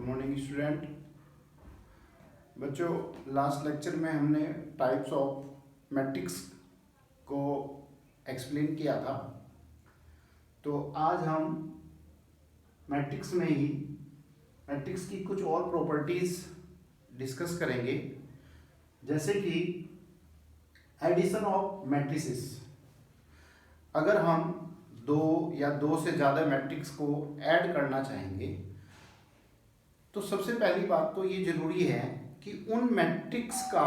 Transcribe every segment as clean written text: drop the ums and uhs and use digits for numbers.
Good morning student. बच्चों, last lecture में हमने टाइप्स ऑफ मैट्रिक्स को एक्सप्लेन किया था। तो आज हम मैट्रिक्स में ही मैट्रिक्स की कुछ और प्रॉपर्टीज डिस्कस करेंगे, जैसे कि एडिशन ऑफ मैट्रिसेस। अगर हम दो या दो से ज़्यादा मैट्रिक्स को ऐड करना चाहेंगे तो सबसे पहली बात तो ये जरूरी है कि उन मैट्रिक्स का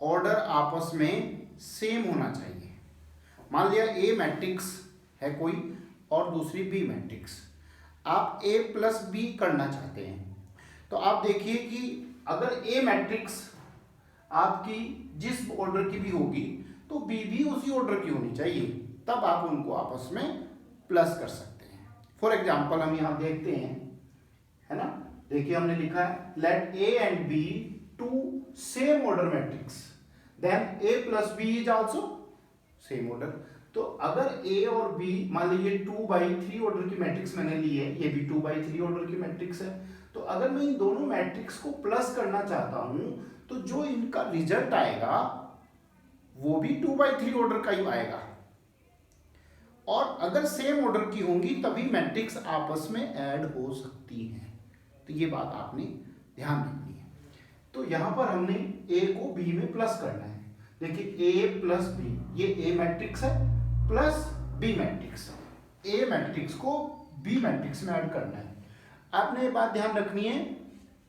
ऑर्डर आपस में सेम होना चाहिए। मान लिया ए मैट्रिक्स है कोई और दूसरी बी मैट्रिक्स, आप ए प्लस बी करना चाहते हैं तो आप देखिए कि अगर ए मैट्रिक्स आपकी जिस ऑर्डर की भी होगी तो बी भी उसी ऑर्डर की होनी चाहिए, तब आप उनको आपस में प्लस कर सकते हैं। फॉर एग्जाम्पल हम यहाँ देखते हैं, है ना, देखिए हमने लिखा है let A and B two same order matrix then A plus B is also same order. तो अगर ए और बी मान लीजिए 2/3 ऑर्डर की मैट्रिक्स मैंने ली है, ये भी 2/3 ऑर्डर की मैट्रिक्स है, तो अगर मैं इन दोनों मैट्रिक्स को प्लस करना चाहता हूं तो जो इनका रिजल्ट आएगा वो भी 2/3 ऑर्डर का ही आएगा। और अगर सेम ऑर्डर की होंगी तभी मैट्रिक्स आपस में ऐड हो सकती हैं। तो ये बात आपने ध्यान रखनी है। तो यहां पर हमने ए को बी में प्लस करना है। देखिए ए प्लस बी, ये ए मैट्रिक्स है प्लस बी मैट्रिक्स, ए मैट्रिक्स को बी मैट्रिक्स में ऐड करना है। आपने ये बात ध्यान रखनी है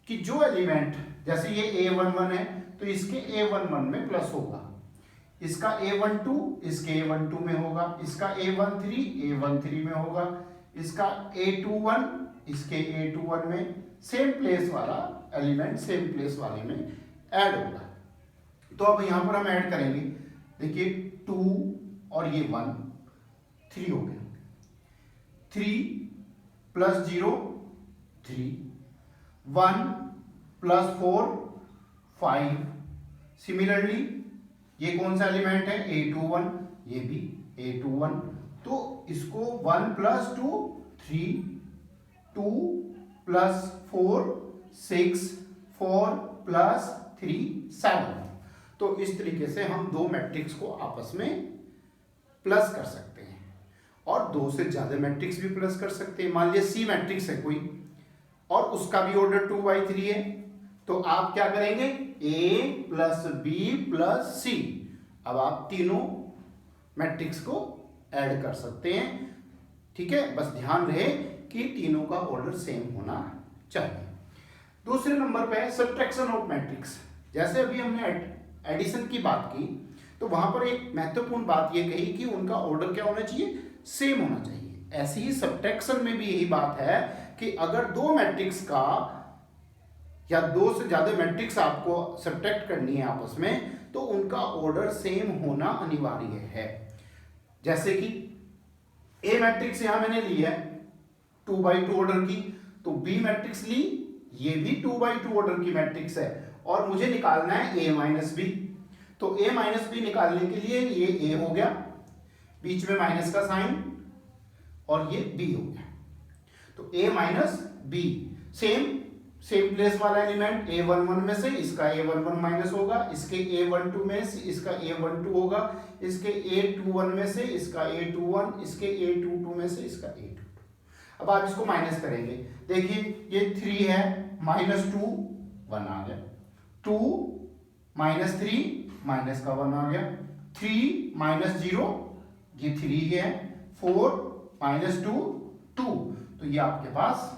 कि जो एलिमेंट, जैसे ये A11 है तो इसके A11 में प्लस होगा, इसका A12 इसके A12 में होगा, इसका A13 में होगा, इसका A21 इसके A21 में, सेम प्लेस वाला एलिमेंट सेम प्लेस वाले में ऐड होगा। तो अब यहां पर हम ऐड करेंगे, देखिए 2 और ये 1 3 हो गया, 3 + 0 3, 1 + 4 5। सिमिलरली ये कौन सा एलिमेंट है A21, ये भी A21, तो इसको 1 + 2 3, 2 + 4 6, 4 + 3 7। तो इस तरीके से हम दो मैट्रिक्स को आपस में प्लस कर सकते हैं और दो से ज्यादा मैट्रिक्स भी प्लस कर सकते हैं। मान लीजिए सी मैट्रिक्स है कोई और उसका भी ऑर्डर 2/3 है, तो आप क्या करेंगे A + B + C। अब आप तीनों मैट्रिक्स को ऐड कर सकते हैं, ठीक है। बस ध्यान रहे कि तीनों का ऑर्डर सेम होना चाहिए। दूसरे नंबर पे है सब्ट्रैक्शन ऑफ मैट्रिक्स। जैसे अभी हमने एडिशन की बात की तो वहां पर एक महत्वपूर्ण बात यह कही कि उनका ऑर्डर क्या होना चाहिए, सेम होना चाहिए। ऐसे ही सब्ट्रैक्शन में भी यही बात है कि अगर दो मैट्रिक्स का या दो से ज्यादा मैट्रिक्स आपको सब्ट्रैक्ट करनी है आपस में तो उनका ऑर्डर सेम होना अनिवार्य है। जैसे कि ए मैट्रिक्स यहां मैंने ली है 2/2 ऑर्डर की, तो बी मैट्रिक्स ली, ये भी 2/2 ऑर्डर की मैट्रिक्स है और मुझे निकालना है A - B। तो A - B निकालने के लिए ये A हो गया, बीच में माइनस का साइन, और ये B हो गया। तो A - B सेम प्लेस वाला एलिमेंट A11 में से इसका A11 माइनस होगा, इसके A12 में से इसका A12 होगा, इसके A21 में से इसका A21, इसके A22 में से इसका A22। अब आप इसको माइनस करेंगे, देखिए ये 3 है, -2 1 आ गया, 2 - 3 माइनस का 1 आ गया, 3 - 0 ये 3 है, 4 - 2 2। तो ये आपके पास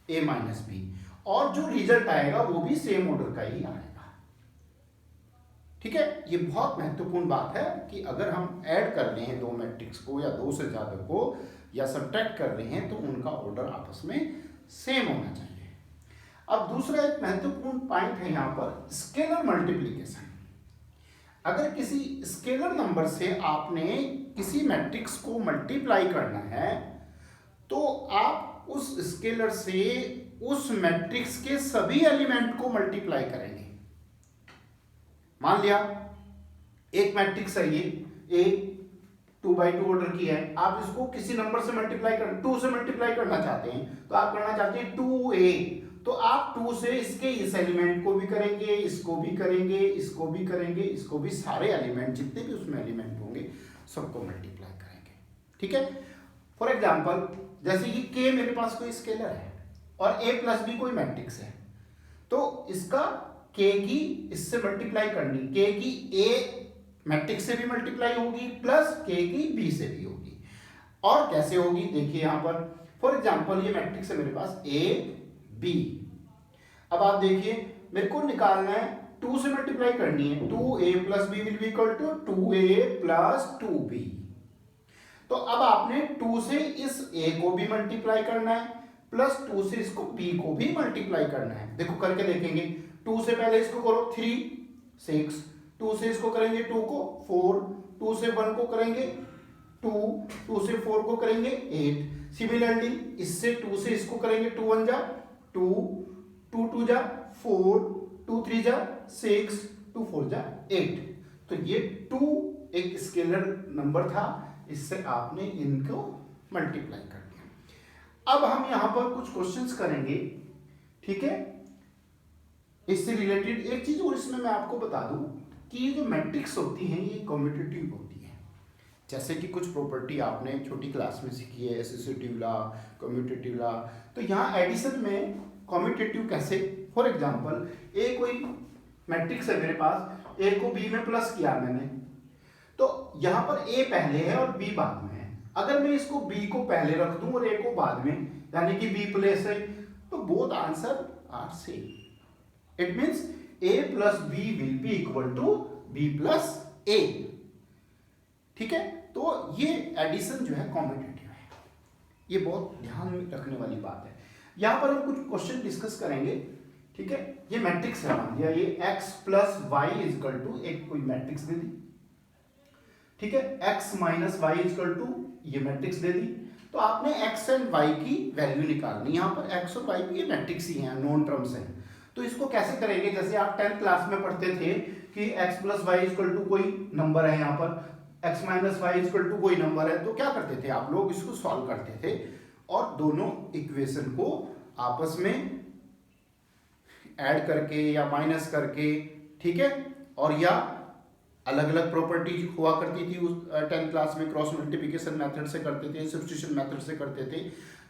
A - B, और जो रिजल्ट आएगा वो भी सेम ऑर्डर का ही आएगा, ठीक है। ये बहुत महत्वपूर्ण बात है कि अगर हम ऐड कर रहे हैं दो मैट्रिक्स को या दो से ज्यादा को या सब्ट्रैक्ट कर रहे हैं तो उनका ऑर्डर आपस में सेम होना चाहिए। अब दूसरा एक महत्वपूर्ण पॉइंट है यहां पर स्केलर मल्टीप्लिकेशन। अगर किसी स्केलर नंबर से आपने किसी मैट्रिक्स को मल्टीप्लाई करना है तो आप उस स्केलर से उस मैट्रिक्स के सभी एलिमेंट को मल्टीप्लाई करेंगे। मान लिया एक मैट्रिक्स है ये A 2/2 ऑर्डर की है, आप इसको किसी नंबर से मल्टीप्लाई कर 2 से मल्टीप्लाई करना चाहते हैं, तो आप करना चाहते हैं 2a, तो आप 2 से इसके इस एलिमेंट को भी करेंगे, इसको भी करेंगे, इसको भी करेंगे, इसको भी, सारे एलिमेंट जितने भी उसमें एलिमेंट होंगे सबको मल्टीप्लाई करेंगे। ठीक है, फॉर एग्जाम्पल जैसे कि k मेरे पास कोई स्केलर है और a प्लस b कोई मैट्रिक्स है, तो इसका k की इससे मल्टीप्लाई करनी, k की a मैट्रिक्स से भी मल्टीप्लाई होगी प्लस k की b से भी होगी। और कैसे होगी देखिए यहां पर, फॉर एग्जांपल ये मैट्रिक्स है मेरे पास a b। अब आप देखिए मेरे को निकालना है, 2 से मल्टीप्लाई करनी है, 2a plus b will be equal to 2a plus 2b। तो अब आपने 2 से इस a को भी मल्टीप्लाई करना है प्लस 2 से इसको b को भी मल्टीप्लाई करना है। देखो करके देखेंगे, 2 से पहले इसको करो 3 6, 2 से इसको करेंगे 2 को 4, 2 से 1 को करेंगे 2, 2 से 4 को करेंगे 8। सिमिलरली इससे 2 से इसको करेंगे 2 1 जा 2, 2 2 जा 4, 2 3 जा 6, 2 4 जा 8। तो ये 2 एक स्केलर नंबर था, इससे आपने इनको मल्टीप्लाई कर दिया। अब हम यहां पर कुछ क्वेश्चंस करेंगे, ठीक है। इससे रिलेटेड एक चीज और इसमें मैं आपको बता दूं कि ये जो मैट्रिक्स होती हैं ये कम्यूटेटिव होती है। जैसे कि कुछ प्रॉपर्टी आपने छोटी क्लास में सीखी है, एसोसिएटिव लॉ, कम्यूटेटिव लॉ। तो यहाँ एडिशन में कम्यूटेटिव कैसे, फॉर एग्जांपल ए कोई मैट्रिक्स है मेरे पास, ए को बी में प्लस किया मैंने, तो यहाँ पर ए पहले है और बी बाद में है। अगर मैं इसको बी को पहले रख दूं और ए को बाद में, यानी कि बी प्लस है, तो both answer are same. It means a plus b will be equal to b plus a। ठीक है, तो ये एडिशन जो है कॉम्पिटिटिव है, ये बहुत ध्यान में रखने वाली बात है। यहां पर हम कुछ क्वेश्चन डिस्कस करेंगे, ठीक है। ये मैट्रिक्स है, मान लिया ये x plus Y equal to, एक कोई मैट्रिक्स दे दी, ठीक है, x minus Y equal to ये मैट्रिक्स दे दी। तो आपने x एंड y की वैल्यू निकालनी। यहां पर x और y की ये मैट्रिक्स ही हैं, नोन टर्म्स हैं। तो इसको कैसे करेंगे, जैसे आप 10th क्लास में पढ़ते थे कि x plus Y equal to कोई नंबर है, यहाँ पर x minus Y equal to कोई नंबर है, तो क्या करते थे आप लोग, इसको सॉल्व करते थे और दोनों इक्वेशन को आपस में ऐड करके या माइनस करके, ठीक है, और या अलग अलग प्रॉपर्टी हुआ करती थी उस 10th क्लास में, क्रॉस मल्टीप्लिकेशन मेथड से करते थे, सब्स्टिट्यूशन मेथड से करते थे।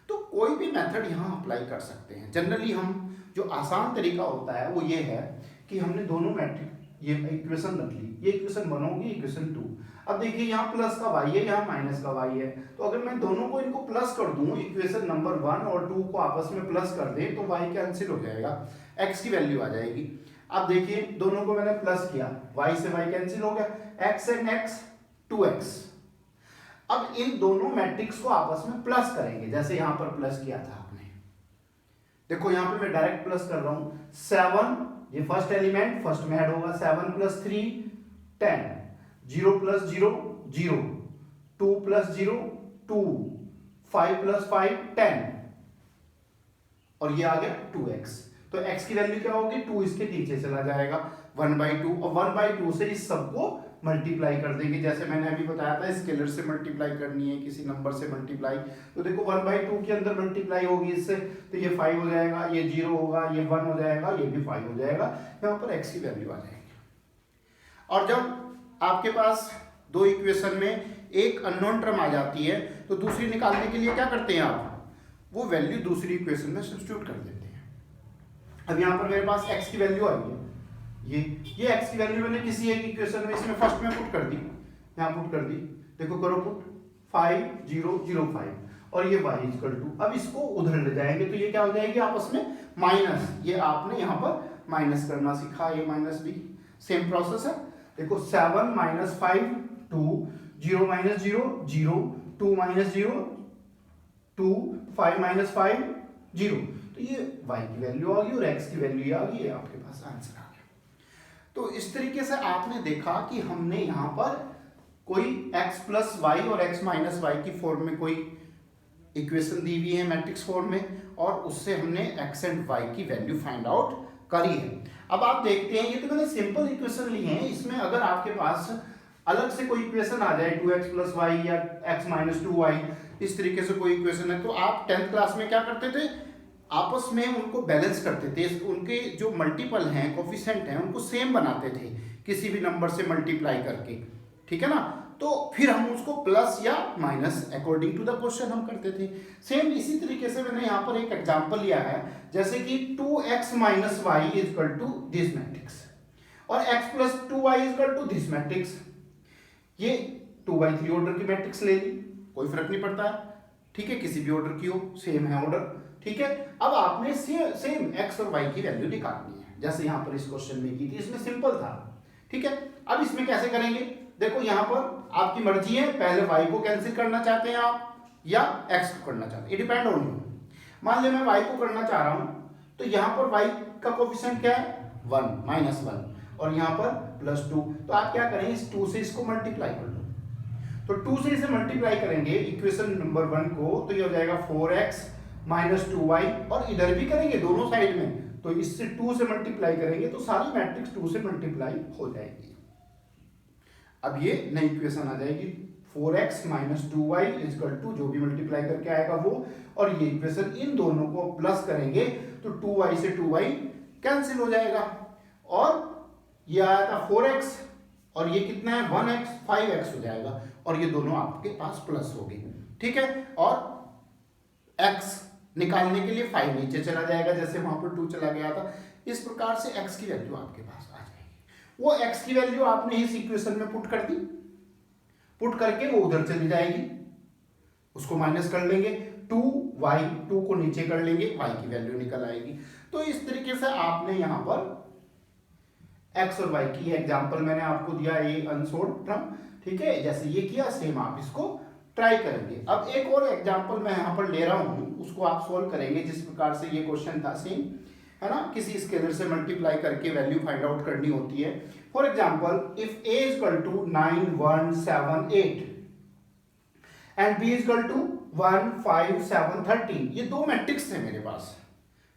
तो कोई भी मेथड यहाँ अप्लाई कर सकते हैं। जनरली हम जो आसान तरीका होता है वो ये है कि हमने दोनों मैट्रिक्स ये इक्वेशन रख ली, ये इक्वेशन 1 होगी, इक्वेशन 2। अब देखिए यहाँ प्लस का y है, यहाँ माइनस का y है, तो अगर मैं दोनों को इनको प्लस कर दूं, इक्वेशन नंबर 1 और 2 को आपस में प्लस कर दें, तो y कैंसिल हो जाएगा, x की वैल्यू आ जाएगी। अब देखिए दोनों को मैंने प्लस किया, y से y कैंसिल हो गया, x एंड x 2x। अब इन दोनों मैट्रिक्स को आपस में प्लस करेंगे, जैसे यहां पर प्लस किया था आपने। देखो यहां पे मैं डायरेक्ट प्लस कर रहा हूं, 7 ये फर्स्ट एलिमेंट फर्स्ट में ऐड होगा, 7 प्लस 3 10, 0 प्लस 0 0, 2 प्लस 0 2, 5 प्लस 5 10, और ये आ गया 2x। तो x की वैल्यू क्या होगी, 2 इसके नीचे चला जाएगा, 1/2, और 1/2 से इस सबको मल्टीप्लाई कर देंगे। जैसे मैंने अभी बताया था स्केलर से मल्टीप्लाई करनी है, किसी नंबर से मल्टीप्लाई, तो देखो 1/2 के अंदर मल्टीप्लाई होगी इससे, तो ये 5 हो जाएगा, ये 0 होगा, ये 1 हो जाएगा, ये भी 5 हो जाएगा, यहाँ पर x की वैल्यू आ जाएगी। और जब आपके पास दो इक्वेशन में एक अननोन टर्म आ जाती है, तो दूसरी निकालने के लिए क्या करते हैं आप, वो वैल्यू दूसरी इक्वेशन में सब्स्टिट्यूट कर देते हैं। अब यहाँ पर मेरे पास x की वैल्यू आई है, ये x की वैल्यू मैंने किसी एक इक्वेशन में इसमें फर्स्ट में पुट कर दी, यहाँ पुट कर दी, देखो करो पुट 5 0 0 5, और ये y इक्वल टू, अब इसको उधर ले जाएंगे तो ये क्या हो जाएगी आपस में माइनस, ये आपने यहाँ पर माइनस करना सीखा, ये माइनस भी सेम प्रोसेस है। देखो 7 माइनस 5 2, 0 माइनस 0 0, 2 माइनस 0 2, 5 माइनस 5 0, तो ये y की वैल्यू आ गई और x की वैल्यू आ गई, आपके पास आंसर आ गया। तो इस तरीके से आपने देखा कि हमने यहाँ पर कोई x प्लस वाई और x माइनस वाई की फॉर्म में कोई इक्वेशन दी हुई है मैट्रिक्स फॉर्म में, और उससे हमने x एंड y की वैल्यू फाइंड आउट करी है। अब आप देखते हैं, ये तो मैंने सिंपल इक्वेशन ली है, इसमें अगर आपके पास अलग से कोई इक्वेशन आ जाए 2x प्लस वाई या x माइनस 2y, इस तरीके से कोई इक्वेशन है, तो आप 10th क्लास में क्या करते थे, आपस में उनको बैलेंस करते थे, उनके जो मल्टीपल हैं, कोफिशिएंट हैं, उनको सेम बनाते थे किसी भी नंबर से मल्टीप्लाई करके, ठीक है ना। तो फिर हम उसको प्लस या minus according to the question हम करते थे। सेम इसी तरीके से मैंने यहाँ पर एक एग्जांपल लिया है, जैसे कि 2x minus Y is equal to this matrix और x plus 2y is equal to this matrix. ये 2/3 ऑर्डर की मैट्रिक्स ले ली, कोई फर्क नहीं पड़ता है, ठीक है, किसी भी ऑर्डर की हो, सेम है ऑर्डर, ठीक है। अब आपने सेम x और y की वैल्यू निकालनी है, जैसे यहाँ पर इस क्वेश्चन में की थी, इसमें सिंपल था, ठीक है। अब इसमें कैसे करेंगे, देखो यहाँ पर आपकी मर्जी है, पहले y को कैंसिल करना चाहते हैं आप या x को करना चाहते हैं, ये डिपेंड ऑन यू। मान लिया मैं y को करना चाह रहा हूं, तो यहाँ पर y का कोफिशिएंट क्या है, 1 माइनस 1, और यहाँ पर प्लस 2, तो आप क्या करेंगे, इस 2 से इसको मल्टीप्लाई कर लो, तो 2 से इसे मल्टीप्लाई करेंगे इक्वेशन नंबर 1 को, तो ये हो जाएगा 4x माइनस 2y, और इधर भी करेंगे दोनों साइड में, तो इससे 2 से मल्टीप्लाई करेंगे तो सारी मैट्रिक्स 2 से मल्टीप्लाई हो जाएगी। अब ये नई इक्वेशन आ जाएगी 4x minus 2y equal to जो भी मल्टीप्लाई करके आएगा वो, और ये इक्वेशन इन दोनों को प्लस करेंगे तो 2y से 2y कैंसिल हो जाएगा, और ये आया था 4x और ये कितना है 1x, 5x हो जाएगा, और ये दोनों आपके पास प्लस हो गए, ठीक है। और x निकालने के लिए 5 नीचे चला जाएगा, जैसे वहां पर 2 चला गया था, इस प्रकार से x की वैल्यू आपके पास आ जाएगी। वो x की वैल्यू आपने इस इक्वेशन में पुट कर दी, पुट करके वो उधर चली जाएगी, उसको माइनस कर लेंगे, 2y 2 को नीचे कर लेंगे, y की वैल्यू निकल आएगी। तो इस तरीके से आपने यहां पर x और y की एग्जांपल मैंने आपको दिया, ये अनसोल्व्ड टर्म, ठीक है, जैसे ये किया सेम आप इसको ट्राई करेंगे। अब एक और एग्जांपल मैं यहां पर ले रहा हूं, उसको आप सोल्व करेंगे जिस प्रकार से ये क्वेश्चन था सेम, है ना, किसी स्केलर से मल्टीप्लाई करके वैल्यू फाइंड आउट करनी होती है। For example if a is equal to 9 1 7 8 and b is equal to 1 5 7 13, ये दो मैट्रिक्स है मेरे पास,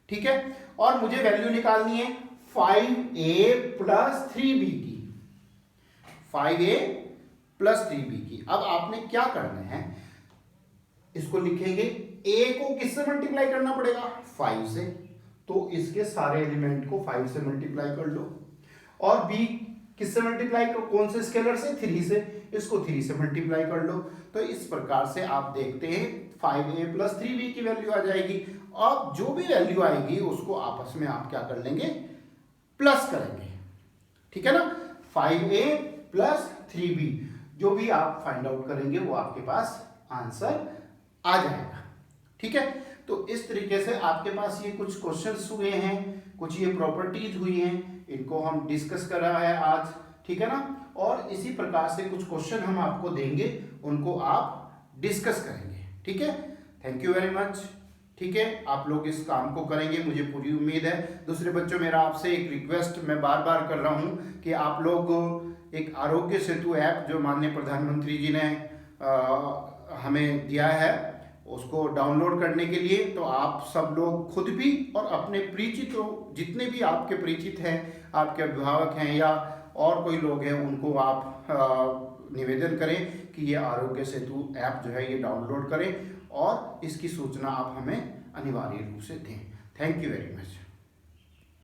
ठीक है, और मुझे वैल्यू निकालनी है 5a प्लस 3b की, 5a प्लस 3b की। अब आपने क्या करना है, इसको लिखेंगे, a को किससे मल्टीप्लाई करना पड़ेगा, 5 से, तो इसके सारे एलिमेंट को 5 से मल्टीप्लाई कर लो, और b किससे मल्टीप्लाई, कौन से स्केलर से, 3 से, इसको 3 से मल्टीप्लाई कर लो। तो इस प्रकार से आप देखते हैं 5a प्लस 3b की वैल्यू आ जाएगी। अब जो भी वैल्यू आएगी उसको आपस में आप क्या कर लेंगे, प्लस करेंगे, ठीक है ना, 5a प्लस 3b, जो भी आप फाइंड आउट करेंगे वो आपके पास आंसर आ जाएगा, ठीक है। तो इस तरीके से आपके पास ये कुछ क्वेश्चंस हुए हैं, कुछ ये प्रॉपर्टीज हुई हैं, इनको हम डिस्कस कर रहा है आज, ठीक है ना, और इसी प्रकार से कुछ क्वेश्चन हम आपको देंगे, उनको आप डिस्कस करेंगे, ठीक है। थैंक यू वेरी मच, ठीक है, आप लोग इस काम को करेंगे मुझे पूरी उम्मीद है। दूसरे बच्चों, मेरा आपसे एक रिक्वेस्ट मैं बार बार कर रहा हूँ कि आप लोग एक आरोग्य सेतु ऐप जो माननीय प्रधानमंत्री जी ने हमें दिया है, उसको डाउनलोड करने के लिए, तो आप सब लोग खुद भी और अपने परिचितों, जितने भी आपके परिचित हैं, आपके अभिभावक हैं या और कोई लोग हैं, उनको आप निवेदन करें कि ये आरोग्य सेतु ऐप जो है ये डाउनलोड करें, और इसकी सूचना आप हमें अनिवार्य रूप से दें। Thank you very much.